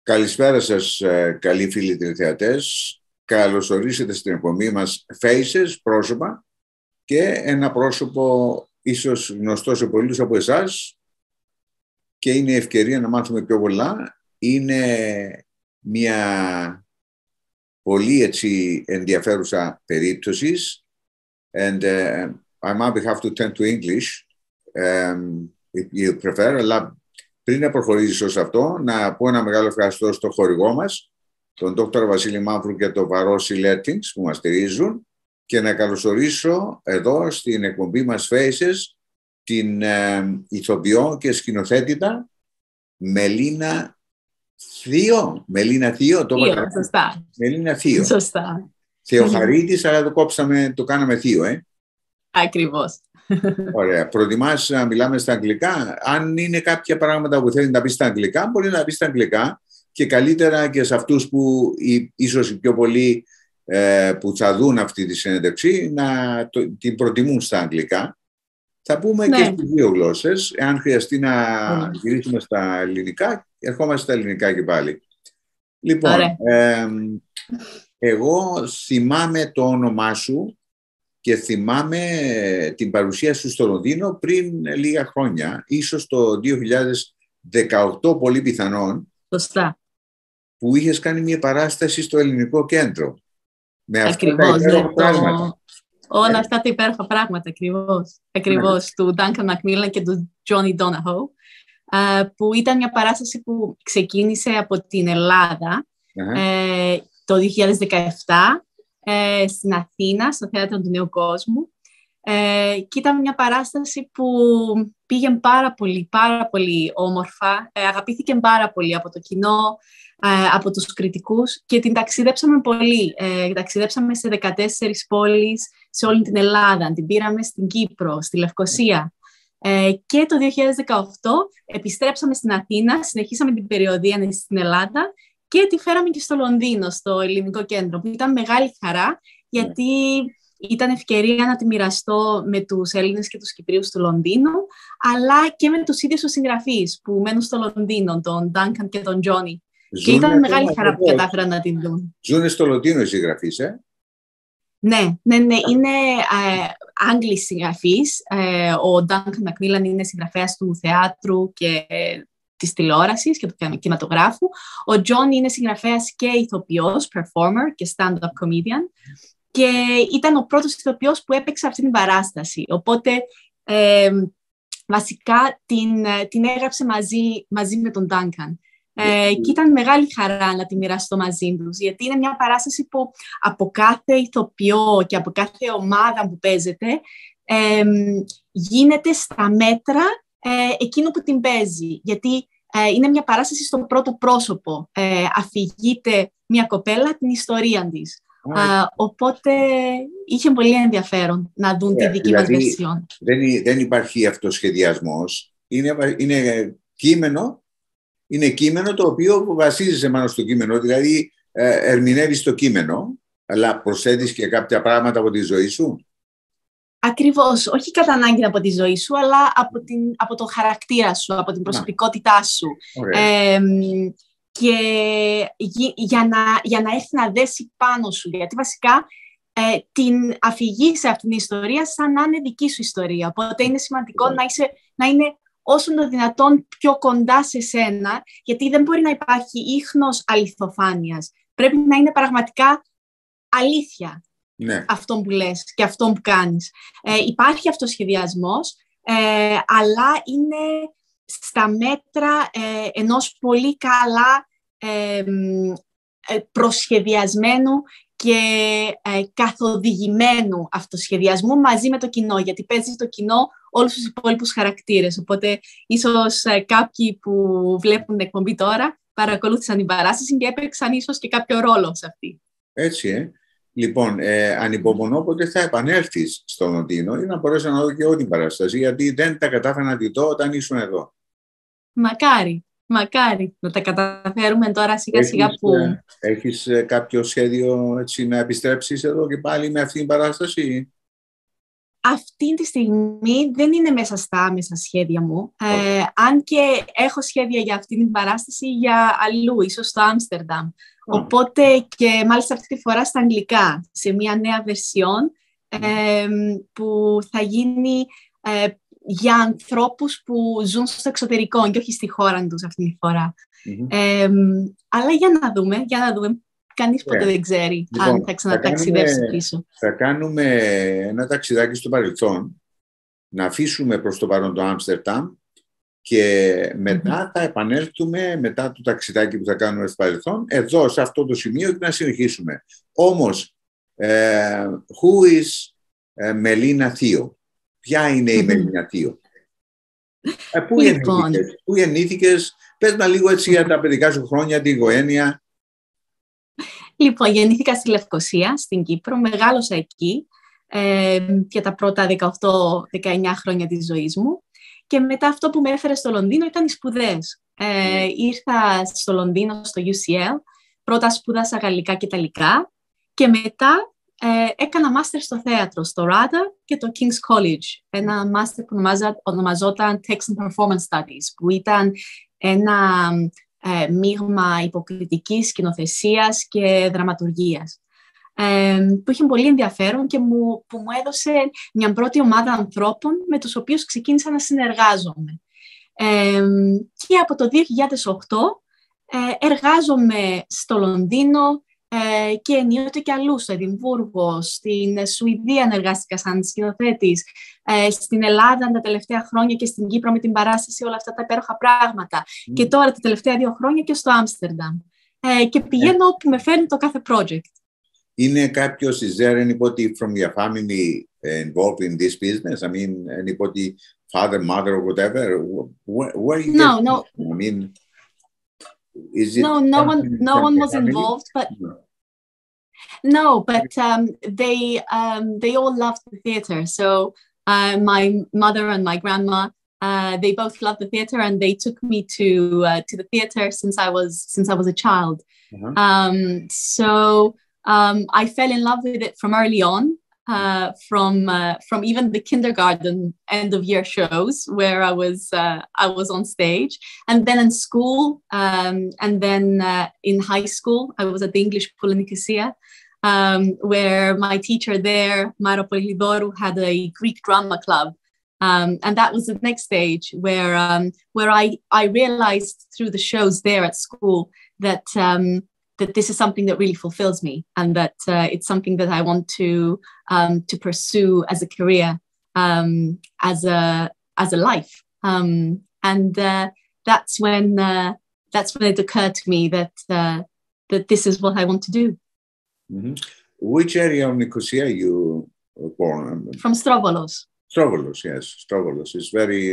Καλησπέρα σας, καλοί φίλοι τηλεθεατές. Καλώς ορίσατε στην εκπομπή μας Faces, πρόσωπα, και ένα πρόσωπο ίσως γνωστό σε πολλούς από εσάς και είναι η ευκαιρία να μάθουμε πιο πολλά. Είναι μια πολύ έτσι ενδιαφέρουσα περίπτωση and I might have to turn to English if you prefer, αλλά πριν να προχωρήσω σε αυτό, να πω ένα μεγάλο ευχαριστώ στο χορηγό μας, τον Δ. Βασίλη Μαύρου και το Βαρόσι Lettings που μας στηρίζουν, και να καλωσορίσω εδώ στην εκπομπή μας Faces την ηθοποιό και σκηνοθέτητα Μελίνα Θείο. Μελίνα Τheo, το είπα. Σωστά. Μελίνα Θείο. Σωστά. Θεοχαρίδης, αλλά το κάναμε Θείο, Ακριβώς. Ωραία. Προτιμάς να μιλάμε στα αγγλικά? Αν είναι κάποια πράγματα που θέλει να τα πει στα αγγλικά, μπορεί να τα πει στα αγγλικά, και καλύτερα και σε αυτούς που ίσως οι πιο πολλοί που θα δουν αυτή τη συνέντευξη να την προτιμούν στα αγγλικά. Θα πούμε και στις δύο γλώσσες. Εάν χρειαστεί να γυρίσουμε στα ελληνικά, ερχόμαστε στα ελληνικά και πάλι. Λοιπόν, εγώ θυμάμαι το όνομά σου και θυμάμαι την παρουσία σου στο Λονδίνο πριν λίγα χρόνια, ίσως το 2018 πολύ πιθανόν. Σωστά. Που είχες κάνει μια παράσταση στο Ελληνικό Κέντρο. Με αυτά τα Ακριβώς, υπέροχα πράγματα. Όλα αυτά τα υπέροχα πράγματα, ακριβώς. Του Duncan Macmillan και του Johnny Donahoe, που ήταν μια παράσταση που ξεκίνησε από την Ελλάδα το 2017 στην Αθήνα, στο Θέατρο του Νέου Κόσμου, και ήταν μια παράσταση που πήγε πάρα πολύ όμορφα, αγαπήθηκε πάρα πολύ από το κοινό, από τους κριτικούς, και την ταξιδέψαμε πολύ. Ταξιδέψαμε σε 14 πόλεις σε όλη την Ελλάδα. Την πήραμε στην Κύπρο, στη Λευκοσία. Και το 2018 επιστρέψαμε στην Αθήνα, συνεχίσαμε την περιοδία στην Ελλάδα και τη φέραμε και στο Λονδίνο, στο Ελληνικό Κέντρο, που ήταν μεγάλη χαρά, γιατί ήταν ευκαιρία να τη μοιραστώ με τους Έλληνες και τους Κυπρίους του Λονδίνου, αλλά και με τους ίδιους τους συγγραφείς που μένουν στο Λονδίνο, τον Duncan και τον Johnny. Και ήταν μεγάλη χαρά που κατάφεραν να την δουν. Ζούνε στο Λονδίνο οι συγγραφείς, Ναι. Είναι Άγγλοι συγγραφείς. Ο Duncan Macmillan είναι συγγραφέας του θεάτρου και της τηλεόρασης και του κινηματογράφου. Ο Johnny είναι συγγραφέας και ηθοποιός, performer και stand-up comedian. Και ήταν ο πρώτος ηθοποιός που έπαιξε αυτή την παράσταση. Οπότε, βασικά, την έγραψε μαζί με τον Duncan. Και ήταν μεγάλη χαρά να τη μοιραστώ μαζί τους, γιατί είναι μια παράσταση που από κάθε ηθοποιό και από κάθε ομάδα που παίζεται γίνεται στα μέτρα εκείνο που την παίζει. Γιατί είναι μια παράσταση στο πρώτο πρόσωπο. Αφηγείται μια κοπέλα την ιστορία της. Οπότε είχε πολύ ενδιαφέρον να δουν τη δική μας βερσιόν. Δεν υπάρχει αυτοσχεδιασμός. Είναι κείμενο. Είναι κείμενο το οποίο βασίζεσαι πάνω στο κείμενο, δηλαδή ερμηνεύεις το κείμενο, αλλά προσθέτεις και κάποια πράγματα από τη ζωή σου. Ακριβώς, όχι κατά ανάγκη από τη ζωή σου, αλλά από το χαρακτήρα σου, από την προσωπικότητά σου. Και για να έρθει να δέσει πάνω σου, γιατί βασικά την αφηγείς σε αυτήν την ιστορία σαν να είναι δική σου ιστορία. Οπότε είναι σημαντικό να είναι όσο το δυνατόν πιο κοντά σε σένα, γιατί δεν μπορεί να υπάρχει ίχνος αληθοφάνειας. Πρέπει να είναι πραγματικά αλήθεια αυτό που λες και αυτό που κάνεις. Υπάρχει αυτοσχεδιασμός, αλλά είναι στα μέτρα ενός πολύ καλά προσχεδιασμένου και καθοδηγημένου αυτοσχεδιασμού μαζί με το κοινό, γιατί παίζει το κοινό όλους τους υπόλοιπους χαρακτήρες. Οπότε ίσως κάποιοι που βλέπουν την εκπομπή τώρα παρακολούθησαν την παράσταση και έπαιξαν ίσως και κάποιο ρόλο σε αυτή. Έτσι, Λοιπόν, ανυπομονώ πότε θα επανέλθεις στο Λονδίνο για να μπορέσω να δω και όλη την παράσταση, γιατί δεν τα κατάφερα να τη δω όταν ήσουν εδώ. Μακάρι να τα καταφέρουμε τώρα σιγά σιγά που... Έχεις κάποιο σχέδιο έτσι, να επιστρέψεις εδώ και πάλι με αυτή την παράσταση? Αυτή τη στιγμή δεν είναι μέσα στα άμεσα σχέδια μου, αν και έχω σχέδια για αυτή την παράσταση για αλλού, ίσως στο Άμστερνταμ. Οπότε και μάλιστα αυτή τη φορά στα αγγλικά, σε μια νέα βερσιόν που θα γίνει για ανθρώπους που ζουν στο εξωτερικό και όχι στη χώρα τους αυτή τη φορά. Αλλά για να δούμε. Κανείς ποτέ δεν ξέρει αν θα ξαναταξιδέψει πίσω. Θα κάνουμε ένα ταξιδάκι στο παρελθόν, να αφήσουμε προς το παρόν το Άμστερνταμ και μετά θα επανέλθουμε, μετά το ταξιδάκι που θα κάνουμε στο παρελθόν, εδώ σε αυτό το σημείο και να συνεχίσουμε. Όμως, who is Μελίνα Theo? Ποια είναι η Μελίνα Theo? Πού γεννήθηκες? Πες μας λίγο έτσι για τα παιδικά σου χρόνια, την οικογένεια. Λοιπόν, γεννήθηκα στη Λευκοσία, στην Κύπρο, μεγάλωσα εκεί για τα πρώτα 18-19 χρόνια της ζωής μου και μετά αυτό που με έφερε στο Λονδίνο ήταν οι σπουδές. Ήρθα στο Λονδίνο, στο UCL, πρώτα σπούδασα γαλλικά και ιταλικά και μετά έκανα μάστερ στο θέατρο, στο RADA και το King's College, ένα μάστερ που ονομαζόταν Text and Performance Studies, που ήταν ένα μείγμα υποκριτικής, σκηνοθεσίας και δραματουργίας, που είχε πολύ ενδιαφέρον και που μου έδωσε μια πρώτη ομάδα ανθρώπων με τους οποίους ξεκίνησα να συνεργάζομαι. Και από το 2008 εργάζομαι στο Λονδίνο και ενίοτε και αλλού, στο Εδιμβούργο, στην Σουηδία εργάστηκα σαν σκηνοθέτης, στην Ελλάδα τα τελευταία χρόνια και στην Κύπρο με την παράσταση όλα αυτά τα υπέροχα πράγματα και τώρα τα τελευταία 2 χρόνια και στο Άμστερνταμ και πηγαίνω όπου με φέρνει το κάθε project. Είναι κάποιος, is there anybody from your family involved in this business? I mean, anybody, father, mother or whatever? Where you No. I mean, no one was involved, but they all loved the theatre. So my mother and my grandma, they both loved the theatre, and they took me to the theatre since I was a child. So I fell in love with it from early on. From even the kindergarten end of year shows where I was on stage, and then in school, and then in high school I was at the English Polonicasia, where my teacher there, Mara Polidoru, had a Greek drama club, and that was the next stage where I realized through the shows there at school that this is something that really fulfills me, and that it's something that I want to pursue as a career, as a life. And that's when it occurred to me that this is what I want to do. Which area of Nicosia you were born? From Strovolos. Strovolos, yes. Strovolos is very,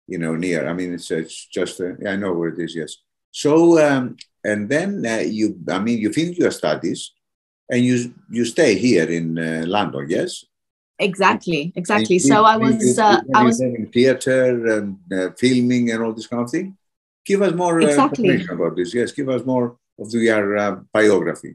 near. I mean, it's just, I know where it is, yes. So, and then you finish your studies and you stay here in London, yes? Exactly. So I was in theater and filming and all this kind of thing. Give us more information about this. Yes, give us more of your biography.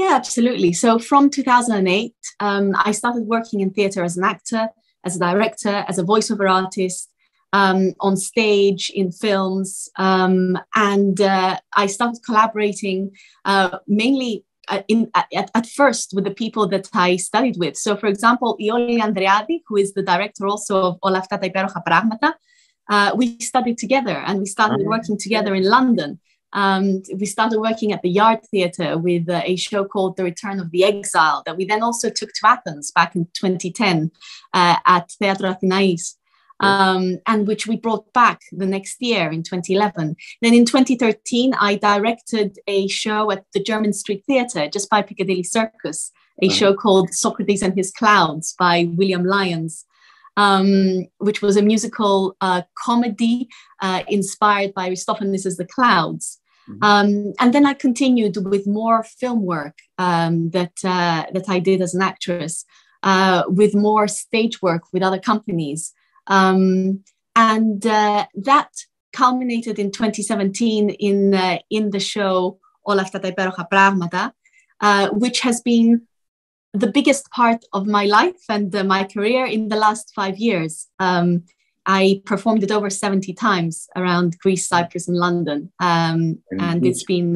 Yeah, absolutely. So from 2008, I started working in theater as an actor, as a director, as a voiceover artist, on stage, in films, and I started collaborating mainly at first with the people that I studied with. So, for example, Ioli Andreadi, who is the director also of Όλα αυτά τα υπέροχα πράγματα, we studied together and we started working together in London. We started working at the Yard Theatre with a show called The Return of the Exile that we then also took to Athens back in 2010 at Theatro Athinaïs. And which we brought back the next year in 2011. Then in 2013, I directed a show at the German Street Theatre just by Piccadilly Circus, a show called Socrates and His Clouds by William Lyons, which was a musical comedy inspired by Aristophanes' The Clouds. And then I continued with more film work that I did as an actress, with more stage work with other companies. And that culminated in 2017 in the show Όλα αυτά τα υπέροχα πράγματα, which has been the biggest part of my life and my career in the last 5 years. I performed it over 70 times around Greece, Cyprus, and London. And it's been...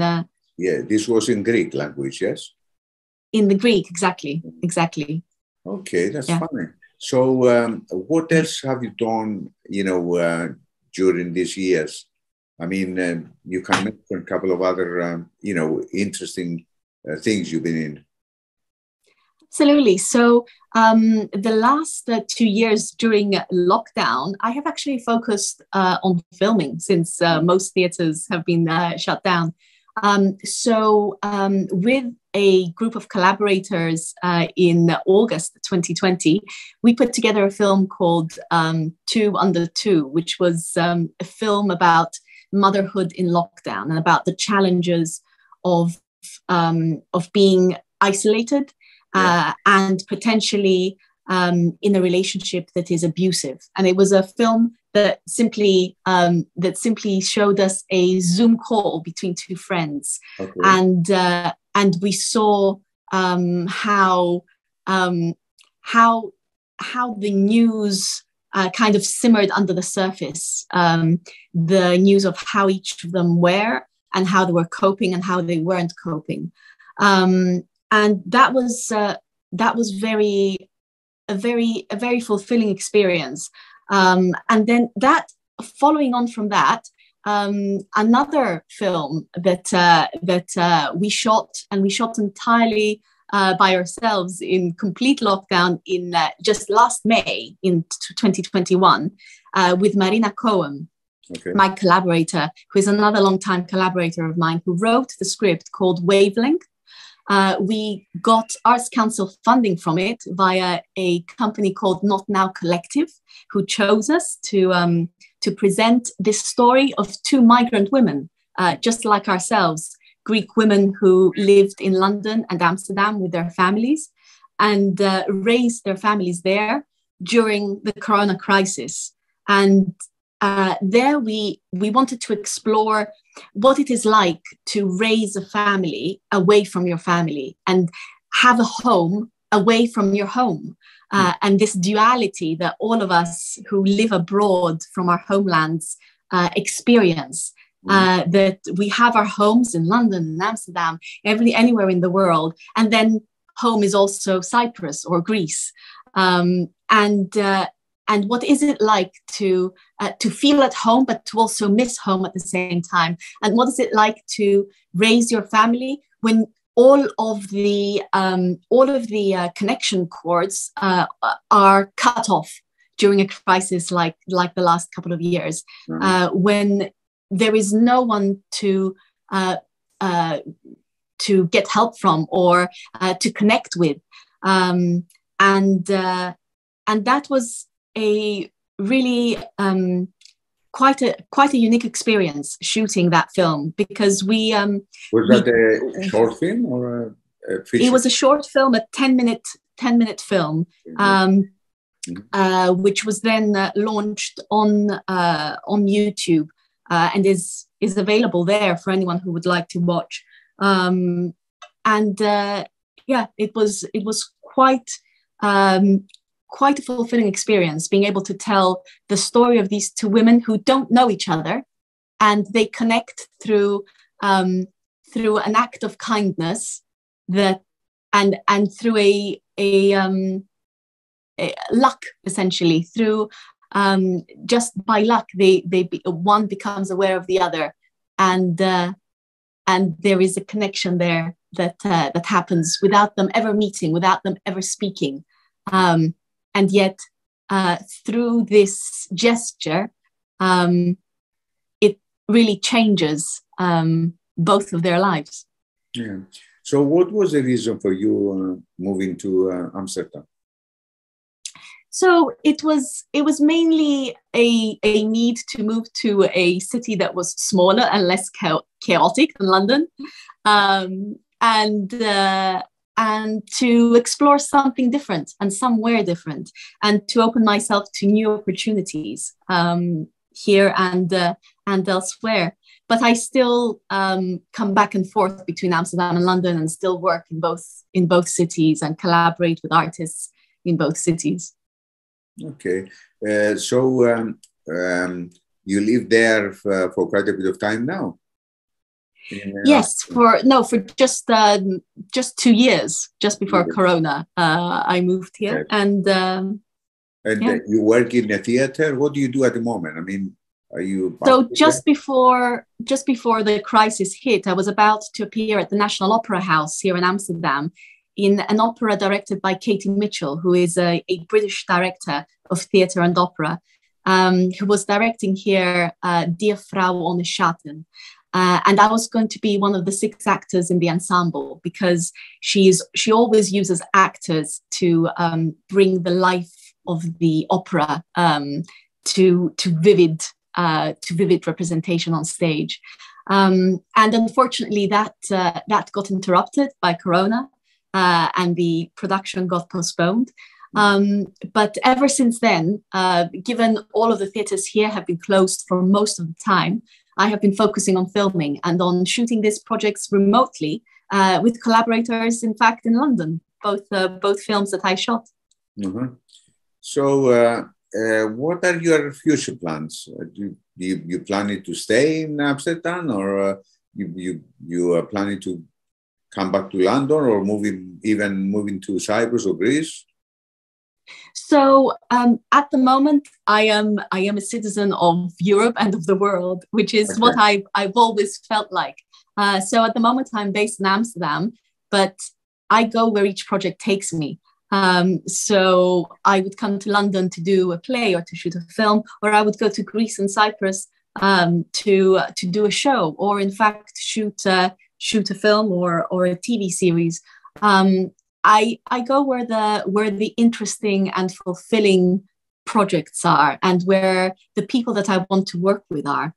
this was in Greek language, yes? In the Greek, exactly. Okay, that's funny. So what else have you done, during these years? I mean, you can mention a couple of other, interesting things you've been in. Absolutely. So the last 2 years during lockdown, I have actually focused on filming since most theatres have been shut down. So with a group of collaborators in August 2020, we put together a film called 2 Under 2, which was a film about motherhood in lockdown and about the challenges of being isolated and potentially in a relationship that is abusive. And it was a film that simply showed us a Zoom call between 2 friends, and we saw how the news kind of simmered under the surface, the news of how each of them were and how they were coping and how they weren't coping, and that was a very fulfilling experience. And then following on from that, another film that we shot entirely by ourselves in complete lockdown in just last May in 2021 with Melina Theo, my collaborator, who is another long-time collaborator of mine, who wrote the script called Wavelength. We got Arts Council funding from it via a company called Not Now Collective, who chose us to present this story of 2 migrant women, just like ourselves, Greek women who lived in London and Άμστερνταμ with their families and raised their families there during the corona crisis. And there we wanted to explore what it is like to raise a family away from your family and have a home away from your home. And this duality that all of us who live abroad from our homelands experience, that we have our homes in London and Άμστερνταμ, anywhere in the world, and then home is also Cyprus or Greece. And what is it like to feel at home, but to also miss home at the same time? And what is it like to raise your family when all of the connection cords are cut off during a crisis like the last couple of years, when there is no one to get help from or to connect with, and that was a really quite a unique experience shooting that film, because was that a short film or a feature? It was a short film, a 10-minute film, which was then launched on YouTube and is available there for anyone who would like to watch. It was quite a fulfilling experience, being able to tell the story of these 2 women who don't know each other, and they connect through an act of kindness and through a luck, essentially, through just by luck one becomes aware of the other, and there is a connection there that happens without them ever meeting, without them ever speaking. And yet, through this gesture, it really changes both of their lives. Yeah. So what was the reason for you moving to Άμστερνταμ? So it was mainly a need to move to a city that was smaller and less chaotic than London, and to explore something different and somewhere different, and to open myself to new opportunities here, and and elsewhere. But I still come back and forth between Amsterdam and London, and still work in both cities and collaborate with artists in both cities. Okay, so you live there for quite a bit of time now. Yes, for just 2 years, just before Corona, I moved here, and you work in a theater. What do you do at the moment? I mean, are you just before the crisis hit, I was about to appear at the National Opera House here in Amsterdam in an opera directed by Katie Mitchell, who is a British director of theatre and opera, who was directing here Dear Vrouw ohne Schatten. And I was going to be one of the 6 actors in the ensemble, because she always uses actors to bring the life of the opera to vivid representation on stage. And unfortunately, that got interrupted by Corona, and the production got postponed. But ever since then, given all of the theatres here have been closed for most of the time, I have been focusing on filming and on shooting these projects remotely with collaborators, in fact, in London, both films that I shot. Mm-hmm. So what are your future plans? Do you planning to stay in Amsterdam, or you are planning to come back to London, or moving to Cyprus or Greece? So at the moment, I am a citizen of Europe and of the world, which is what I've always felt like. So at the moment, I'm based in Amsterdam, but I go where each project takes me. So I would come to London to do a play or to shoot a film, or I would go to Greece and Cyprus to do a show, or in fact shoot a film or a TV series. I go where the interesting and fulfilling projects are, and where the people that I want to work with are,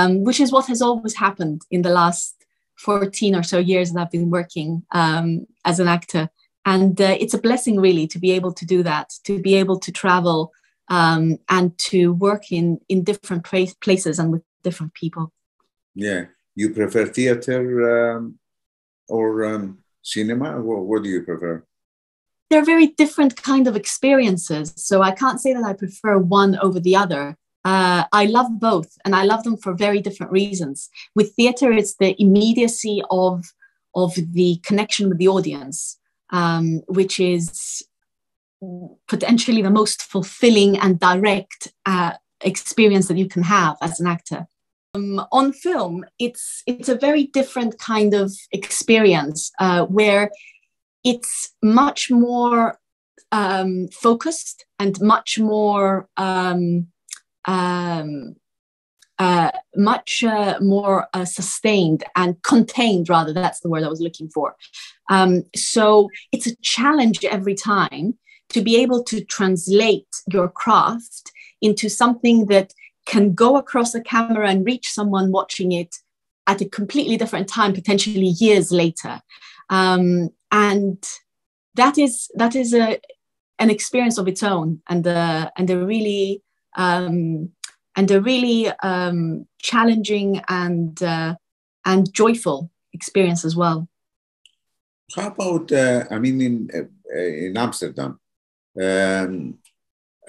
which is what has always happened in the last 14 or so years that I've been working as an actor. And it's a blessing, really, to be able to do that, to be able to travel and to work in different places and with different people. Yeah. You prefer theater or cinema? What do you prefer? They're very different kind of experiences. So I can't say that I prefer one over the other. I love both, and I love them for very different reasons. With theater, it's the immediacy of the connection with the audience, which is potentially the most fulfilling and direct experience that you can have as an actor. On film, it's a very different kind of experience where it's much more focused and much more sustained and contained, rather. That's the word I was looking for. So it's a challenge every time to be able to translate your craft into something that can go across the camera and reach someone watching it at a completely different time, potentially years later. And that is an experience of its own, and a really challenging and joyful experience as well. How about in Amsterdam?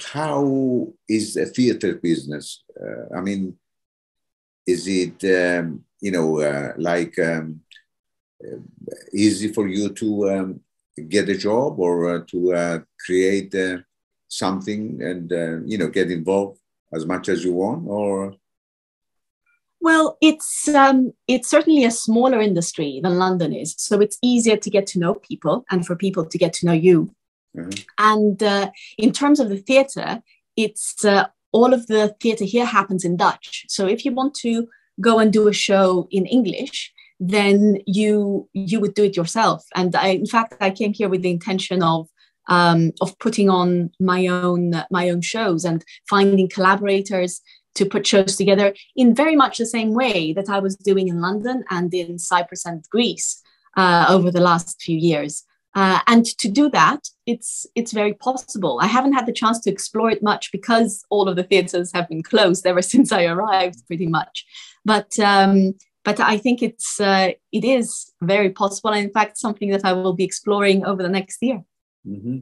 How is the theater business? Is it easy for you to get a job, or to create something and get involved as much as you want? Or well, it's certainly a smaller industry than London is, so it's easier to get to know people and for people to get to know you. Mm-hmm. And in terms of the theatre, it's all of the theatre here happens in Dutch. So if you want to go and do a show in English, then you would do it yourself. And in fact, I came here with the intention of putting on my own shows and finding collaborators to put shows together in very much the same way that I was doing in London and in Cyprus and Greece over the last few years. And to do that, it's very possible. I haven't had the chance to explore it much because all of the theatres have been closed ever since I arrived, pretty much. But I think it is very possible, and in fact, something that I will be exploring over the next year. Mm-hmm.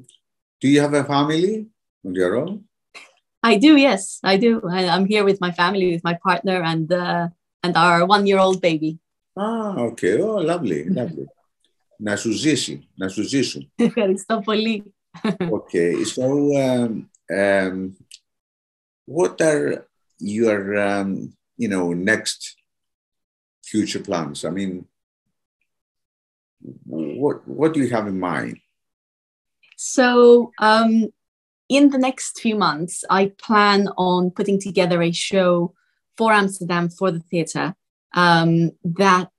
Do you have a family on your own? I do, yes, I do. I'm here with my family, with my partner, and our 1-year-old baby. Ah, okay. Oh, lovely, lovely. Να σου ζήσουν. Ευχαριστώ πολύ. Okay, so what are your, next future plans? I mean, what do you have in mind? So, in the next few months, I plan on putting together a show for Amsterdam for the theatre that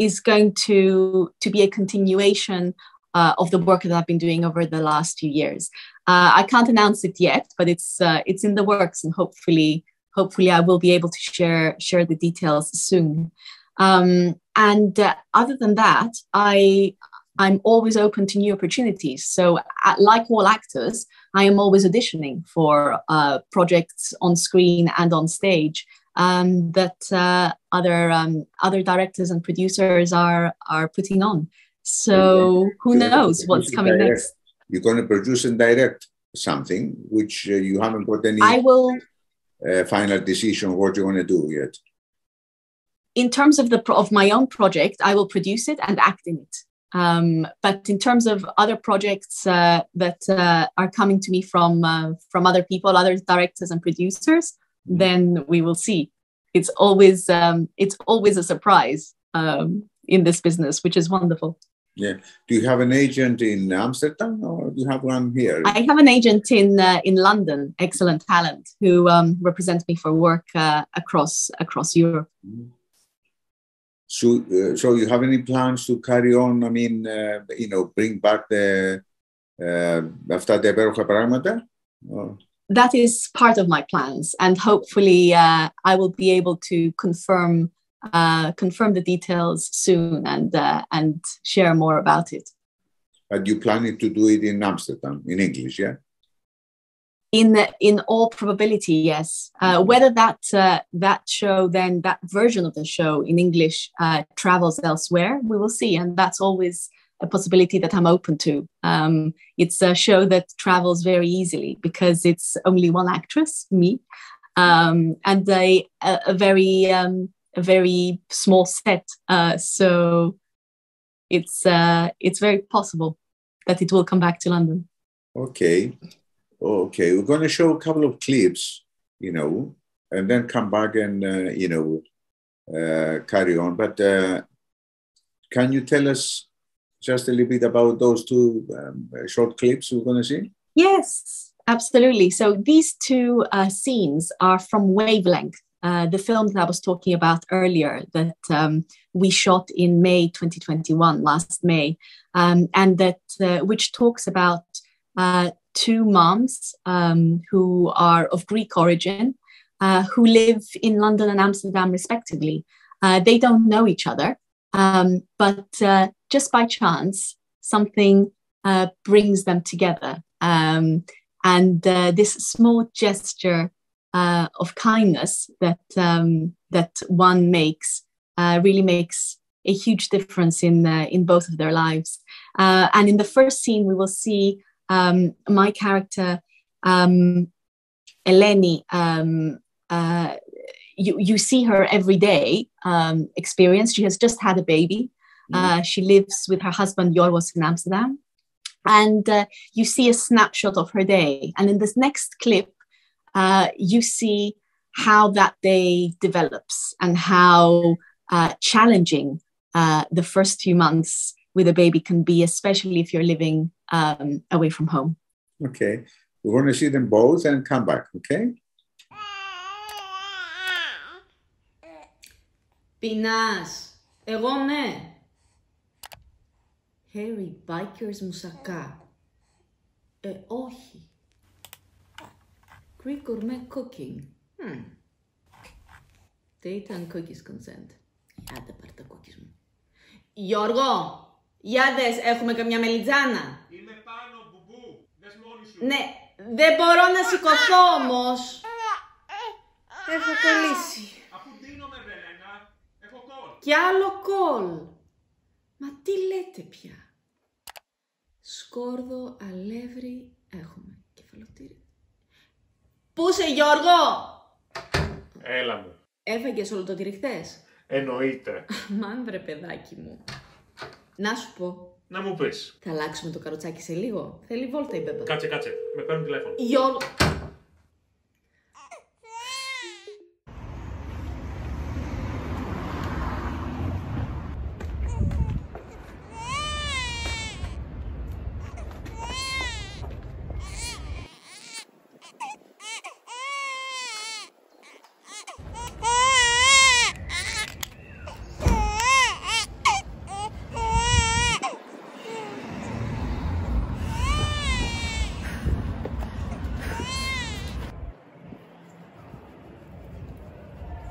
is going to be a continuation of the work that I've been doing over the last few years. I can't announce it yet, but it's in the works, and hopefully I will be able to share the details soon. And other than that, I'm always open to new opportunities. So like all actors, I am always auditioning for projects on screen and on stage that other directors and producers are putting on. So who knows what's coming next? You're going to produce and direct something which you haven't got any final decision what you're going to do yet. In terms of my own project, I will produce it and act in it. But in terms of other projects that are coming to me from other people, other directors and producers, then we will see. It's always a surprise in this business, which is wonderful. Yeah. Do you have an agent in Amsterdam, or do you have one here? I have an agent in London, excellent talent, who represents me for work across Europe. Mm-hmm. So you have any plans to carry on? I mean, bring back αυτά τα υπέροχα πράγματα? That is part of my plans, and hopefully I will be able to confirm the details soon and share more about it. But you planning to do it in Amsterdam in English, yeah? In all probability, yes. Whether that show, then that version of the show in English travels elsewhere, we will see, and that's always a possibility that I'm open to. It's a show that travels very easily because it's only one actress, me, and a very small set. So it's very possible that it will come back to London. Okay, we're going to show a couple of clips, and then come back and carry on. But can you tell us just a little bit about those two short clips we're going to see? Yes, absolutely. So these two scenes are from Wavelength, the film that I was talking about earlier that we shot in May 2021, last May, and that which talks about two moms who are of Greek origin, who live in London and Amsterdam respectively. They don't know each other, but just by chance, something brings them together. And this small gesture of kindness that one makes really makes a huge difference in both of their lives. And in the first scene, we will see my character, Eleni. You see her everyday experience. She has just had a baby. She lives with her husband, Yorgos, in Amsterdam. And you see a snapshot of her day. And in this next clip, you see how that day develops and how challenging the first few months with a baby can be, especially if you're living away from home. Okay. We're going to see them both and come back, okay? Πεινάς. Εγώ ναι. Harry Bikers μουσακά. Όχι. Greek gourmet cooking. Data and cookies consent. Άντε πάρ' τα cookies μου. Γιώργο, για δες, έχουμε καμιά μελιτζάνα. Είμαι πάνω, μπουμπού. Δες μόνη σου. Ναι, δεν μπορώ να σηκωθώ όμως. Έχω κολλήσει. Αφού δίνομαι, Βελένα, έχω κόλ. Κι άλλο κόλ. Μα τι λέτε πια. Σκόρδο, αλεύρι, έχουμε. Κεφαλοτήρι. Πού είσαι, Γιώργο? Έλα μου. Έφαγες όλο το τυρί χθες? Εννοείται. Αμάν βρε παιδάκι μου. Να σου πω. Να μου πεις. Θα αλλάξουμε το καροτσάκι σε λίγο. Θέλει βόλτα η μπέμπα. Κάτσε. Με παίρνουν τηλέφωνο. Γιώργο.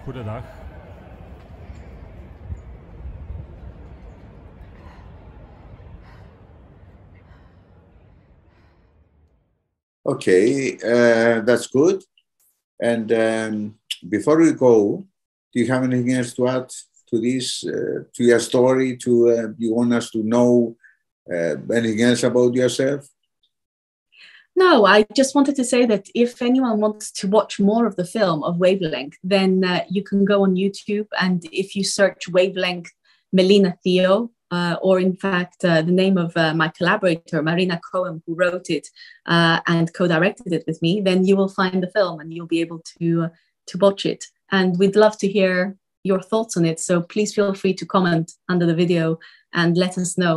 Goedendag. Okay, that's good. And before we go, do you have anything else to add to this, to your story? You want us to know anything else about yourself? No, I just wanted to say that if anyone wants to watch more of the film of Wavelength, then you can go on YouTube, and if you search Wavelength Melina Theo, or in fact the name of my collaborator, Marina Cohen, who wrote it and co-directed it with me, then you will find the film and you'll be able to watch it. And we'd love to hear your thoughts on it, so please feel free to comment under the video and let us know.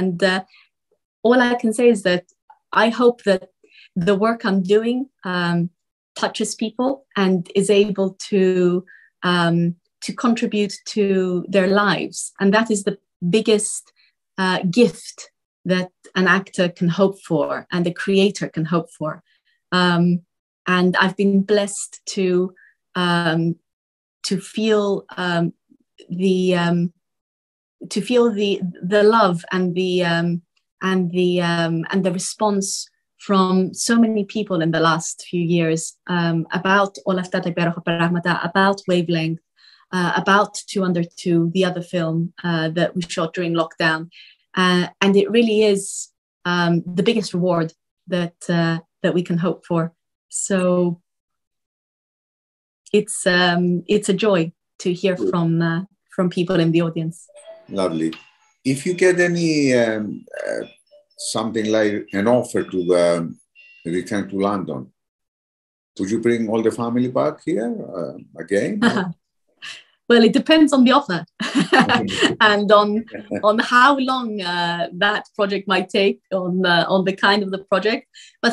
And all I can say is that I hope that the work I'm doing touches people and is able to contribute to their lives. And that is the biggest gift that an actor can hope for and a creator can hope for. And I've been blessed to feel the love and the response from so many people in the last few years about όλα αυτά τα υπέροχα πράγματα, about Wavelength, about 202, the other film that we shot during lockdown. And it really is the biggest reward that we can hope for. So it's a joy to hear from people in the audience. Lovely. If you get any something like an offer to return to London, would you bring all the family back here again? Well, it depends on the offer and on how long that project might take, on the kind of the project. But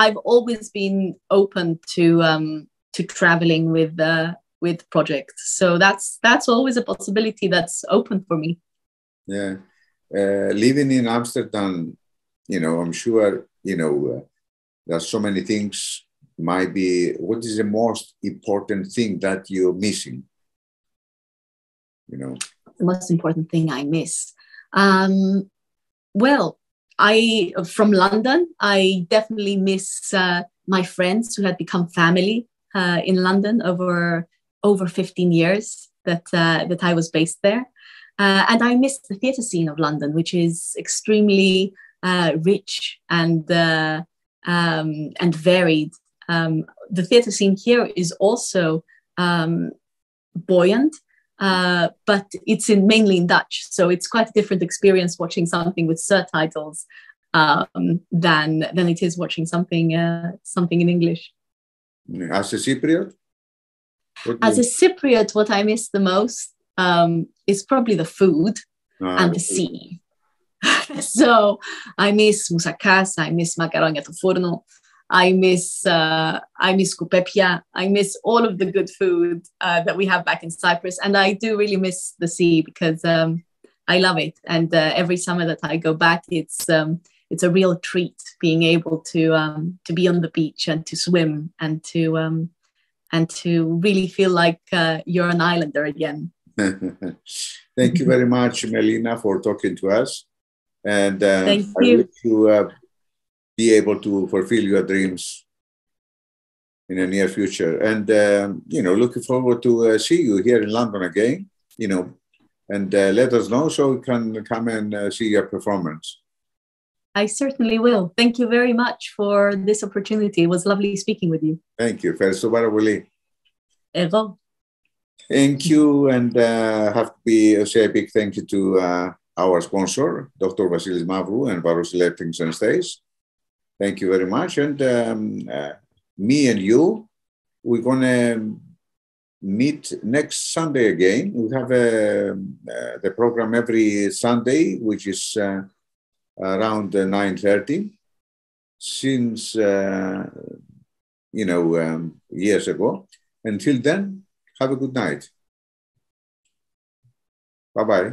I've always been open to traveling with projects, so that's always a possibility that's open for me. Yeah, living in Άμστερνταμ, I'm sure there's so many things. Might be, what is the most important thing that you're missing? The most important thing I miss. Well, from London, I definitely miss my friends who had become family in London over 15 years that I was based there. And I miss the theatre scene of London, which is extremely rich and varied. The theatre scene here is also buoyant, but it's mainly in Dutch. So it's quite a different experience watching something with subtitles than it is watching something in English. As a Cypriot? As a Cypriot, what I miss the most is probably the food and the sea. So I miss moussakas, I miss macaronia to forno, I miss koupepia, I miss all of the good food that we have back in Cyprus, and I do really miss the sea because I love it. And every summer that I go back, it's a real treat being able to be on the beach and to swim and to really feel like you're an islander again. Thank you very much, Melina, for talking to us. And Thank I you. wish you be able to fulfill your dreams in the near future. And, looking forward to see you here in London again, and let us know so we can come and see your performance. I certainly will. Thank you very much for this opportunity. It was lovely speaking with you. Thank you. Ευχαριστώ πάρα πολύ. Εγώ. Thank you, and have to say a big thank you to our sponsor, Dr. Vasilis Mavru and Varos Electrics and Stays. Thank you very much. And me and you, we're going to meet next Sunday again. We have the program every Sunday, which is around 9:30. Since, years ago. Until then, have a good night. Bye-bye.